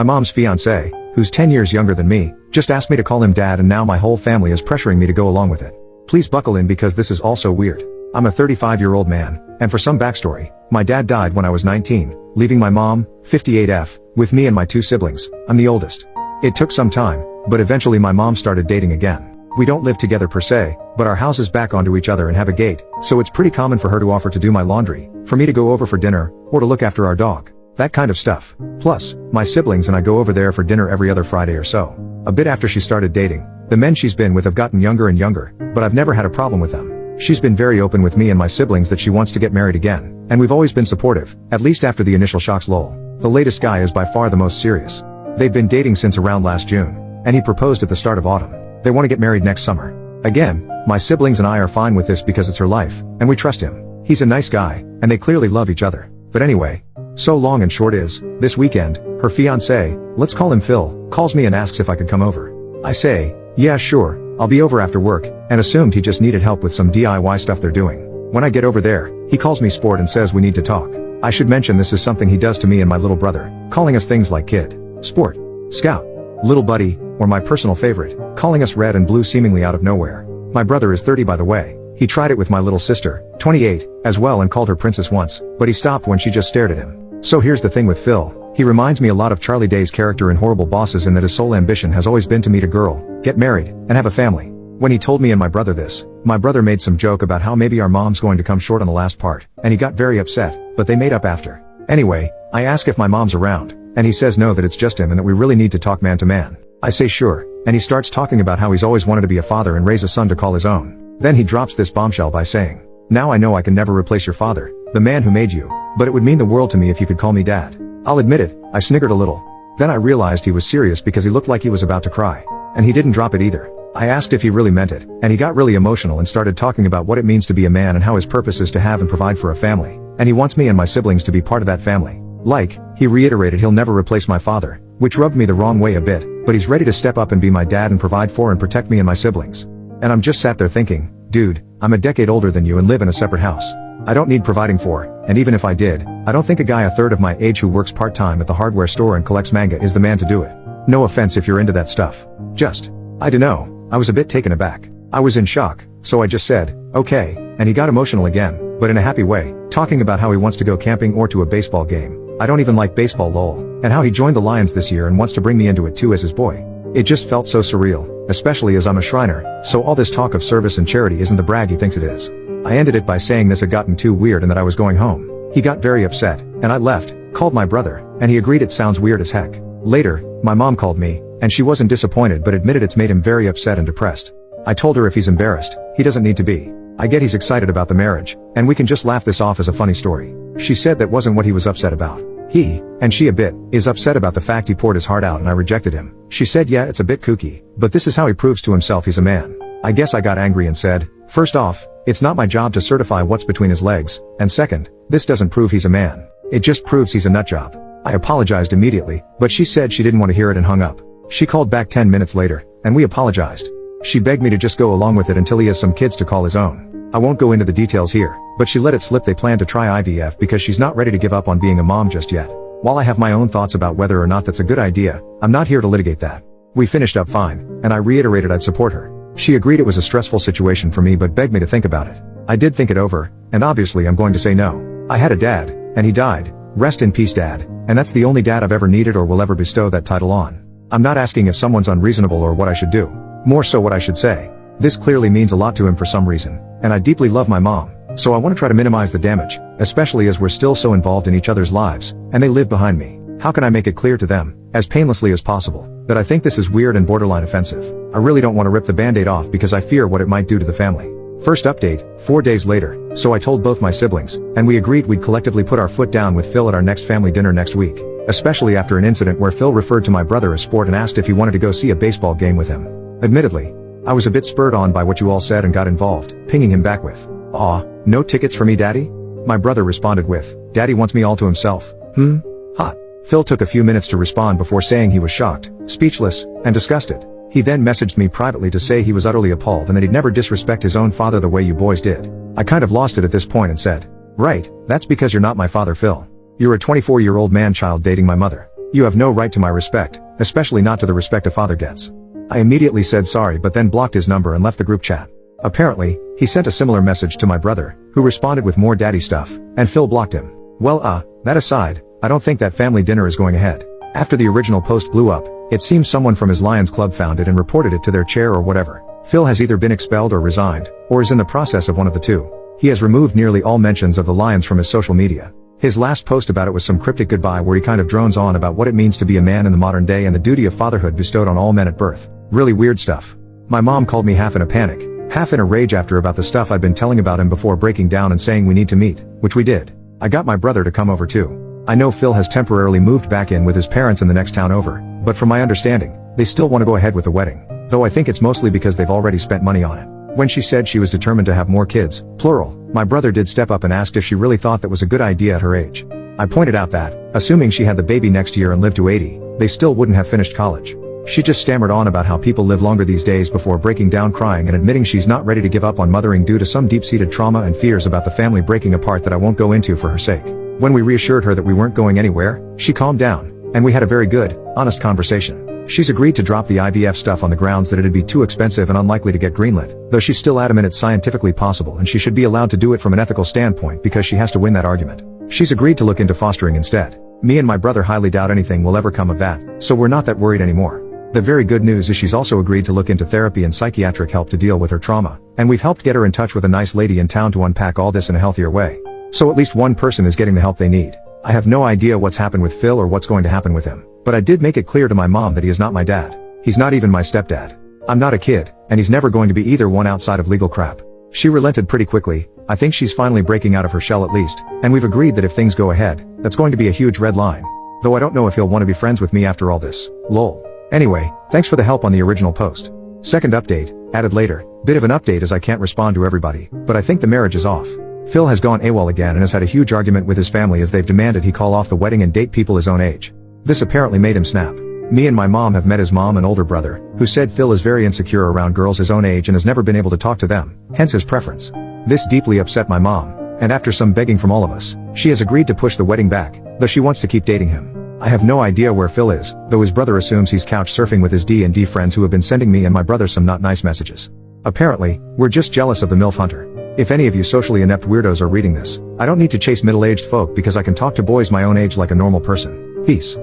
My mom's fiancé, who's 10 years younger than me, just asked me to call him dad, and now my whole family is pressuring me to go along with it. Please buckle in because this is also weird. I'm a 35-year-old man, and for some backstory, my dad died when I was 19, leaving my mom, 58F, with me and my 2 siblings. I'm the oldest. It took some time, but eventually my mom started dating again. We don't live together per se, but our houses back onto each other and have a gate, so it's pretty common for her to offer to do my laundry, for me to go over for dinner, or to look after our dog. That kind of stuff. Plus, my siblings and I go over there for dinner every other Friday or so. A bit after she started dating, the men she's been with have gotten younger and younger, but I've never had a problem with them. She's been very open with me and my siblings that she wants to get married again, and we've always been supportive, at least after the initial shocks. Lol. The latest guy is by far the most serious. They've been dating since around last June, and he proposed at the start of autumn. They want to get married next summer. Again, my siblings and I are fine with this because it's her life, and we trust him. He's a nice guy, and they clearly love each other. But anyway, so long and short is, this weekend, her fiancé, let's call him Phil, calls me and asks if I could come over. I say, yeah sure, I'll be over after work, and assumed he just needed help with some DIY stuff they're doing. When I get over there, he calls me sport and says we need to talk. I should mention this is something he does to me and my little brother, calling us things like kid, sport, scout, little buddy, or my personal favorite, calling us red and blue seemingly out of nowhere. My brother is 30 by the way. He tried it with my little sister, 28, as well, and called her princess once, but he stopped when she just stared at him. So here's the thing with Phil, he reminds me a lot of Charlie Day's character in Horrible Bosses in that his sole ambition has always been to meet a girl, get married, and have a family. When he told me and my brother this, my brother made some joke about how maybe our mom's going to come short on the last part, and he got very upset, but they made up after. Anyway, I ask if my mom's around, and he says no, that it's just him and that we really need to talk man to man. I say sure, and he starts talking about how he's always wanted to be a father and raise a son to call his own. Then he drops this bombshell by saying, now I know I can never replace your father, the man who made you, but it would mean the world to me if you could call me dad. I'll admit it, I sniggered a little. Then I realized he was serious because he looked like he was about to cry. And he didn't drop it either. I asked if he really meant it, and he got really emotional and started talking about what it means to be a man and how his purpose is to have and provide for a family, and he wants me and my siblings to be part of that family. Like, he reiterated he'll never replace my father, which rubbed me the wrong way a bit, but he's ready to step up and be my dad and provide for and protect me and my siblings. And I'm just sat there thinking, dude, I'm a decade older than you and live in a separate house. I don't need providing for, and even if I did, I don't think a guy a third of my age who works part-time at the hardware store and collects manga is the man to do it. No offense if you're into that stuff. Just, I dunno, I was a bit taken aback. I was in shock, so I just said, okay, and he got emotional again, but in a happy way, talking about how he wants to go camping or to a baseball game. I don't even like baseball lol, and how he joined the Lions this year and wants to bring me into it too as his boy. It just felt so surreal, especially as I'm a Shriner, so all this talk of service and charity isn't the brag he thinks it is. I ended it by saying this had gotten too weird and that I was going home. He got very upset, and I left, called my brother, and he agreed it sounds weird as heck. Later, my mom called me, and she wasn't disappointed but admitted it's made him very upset and depressed. I told her if he's embarrassed, he doesn't need to be. I get he's excited about the marriage, and we can just laugh this off as a funny story. She said that wasn't what he was upset about. He, and she a bit, is upset about the fact he poured his heart out and I rejected him. She said yeah, it's a bit kooky, but this is how he proves to himself he's a man. I guess I got angry and said, first off, it's not my job to certify what's between his legs, and second, this doesn't prove he's a man. It just proves he's a nutjob. I apologized immediately, but she said she didn't want to hear it and hung up. She called back 10 minutes later, and we apologized. She begged me to just go along with it until he has some kids to call his own. I won't go into the details here, but she let it slip they plan to try IVF because she's not ready to give up on being a mom just yet. While I have my own thoughts about whether or not that's a good idea, I'm not here to litigate that. We finished up fine, and I reiterated I'd support her. She agreed it was a stressful situation for me but begged me to think about it. I did think it over, and obviously I'm going to say no. I had a dad, and he died. Rest in peace dad, and that's the only dad I've ever needed or will ever bestow that title on. I'm not asking if someone's unreasonable or what I should do. More so what I should say. This clearly means a lot to him for some reason, and I deeply love my mom, so I want to try to minimize the damage, especially as we're still so involved in each other's lives, and they live behind me. How can I make it clear to them, as painlessly as possible, that I think this is weird and borderline offensive? I really don't want to rip the band-aid off because I fear what it might do to the family. First update, 4 days later, so I told both my siblings, and we agreed we'd collectively put our foot down with Phil at our next family dinner next week, especially after an incident where Phil referred to my brother as sport and asked if he wanted to go see a baseball game with him. Admittedly, I was a bit spurred on by what you all said and got involved, pinging him back with, "Aw, no tickets for me daddy?" My brother responded with, "Daddy wants me all to himself." Hot. Phil took a few minutes to respond before saying he was shocked, speechless, and disgusted. He then messaged me privately to say he was utterly appalled and that he'd never disrespect his own father the way you boys did. I kind of lost it at this point and said, "Right, that's because you're not my father Phil. You're a 24-year-old man-child dating my mother. You have no right to my respect, especially not to the respect a father gets. I immediately said sorry but then blocked his number and left the group chat. Apparently, he sent a similar message to my brother, who responded with more daddy stuff, and Phil blocked him. Well that aside, I don't think that family dinner is going ahead. After the original post blew up, it seems someone from his Lions Club found it and reported it to their chair or whatever. Phil has either been expelled or resigned, or is in the process of one of the two. He has removed nearly all mentions of the Lions from his social media. His last post about it was some cryptic goodbye where he kind of drones on about what it means to be a man in the modern day and the duty of fatherhood bestowed on all men at birth. Really weird stuff. My mom called me half in a panic, half in a rage after about the stuff I'd been telling about him before breaking down and saying we need to meet, which we did. I got my brother to come over too. I know Phil has temporarily moved back in with his parents in the next town over, but from my understanding, they still want to go ahead with the wedding. Though I think it's mostly because they've already spent money on it. When she said she was determined to have more kids, plural, my brother did step up and asked if she really thought that was a good idea at her age. I pointed out that, assuming she had the baby next year and lived to 80, they still wouldn't have finished college. She just stammered on about how people live longer these days before breaking down crying and admitting she's not ready to give up on mothering due to some deep-seated trauma and fears about the family breaking apart that I won't go into for her sake. When we reassured her that we weren't going anywhere, she calmed down, and we had a very good, honest conversation. She's agreed to drop the IVF stuff on the grounds that it'd be too expensive and unlikely to get greenlit, though she's still adamant it's scientifically possible and she should be allowed to do it from an ethical standpoint because she has to win that argument. She's agreed to look into fostering instead. Me and my brother highly doubt anything will ever come of that, so we're not that worried anymore. The very good news is she's also agreed to look into therapy and psychiatric help to deal with her trauma, and we've helped get her in touch with a nice lady in town to unpack all this in a healthier way. So at least one person is getting the help they need. I have no idea what's happened with Phil or what's going to happen with him, but I did make it clear to my mom that he is not my dad. He's not even my stepdad. I'm not a kid, and he's never going to be either one outside of legal crap. She relented pretty quickly. I think she's finally breaking out of her shell at least, and we've agreed that if things go ahead, that's going to be a huge red line. Though I don't know if he'll want to be friends with me after all this. Lol. Anyway, thanks for the help on the original post. Second update, added later. Bit of an update as I can't respond to everybody, but I think the marriage is off. Phil has gone AWOL again and has had a huge argument with his family as they've demanded he call off the wedding and date people his own age. This apparently made him snap. Me and my mom have met his mom and older brother, who said Phil is very insecure around girls his own age and has never been able to talk to them, hence his preference. This deeply upset my mom, and after some begging from all of us, she has agreed to push the wedding back, though she wants to keep dating him. I have no idea where Phil is, though his brother assumes he's couch surfing with his D&D friends who have been sending me and my brother some not nice messages. Apparently, we're just jealous of the MILF hunter. If any of you socially inept weirdos are reading this, I don't need to chase middle-aged folk because I can talk to boys my own age like a normal person. Peace.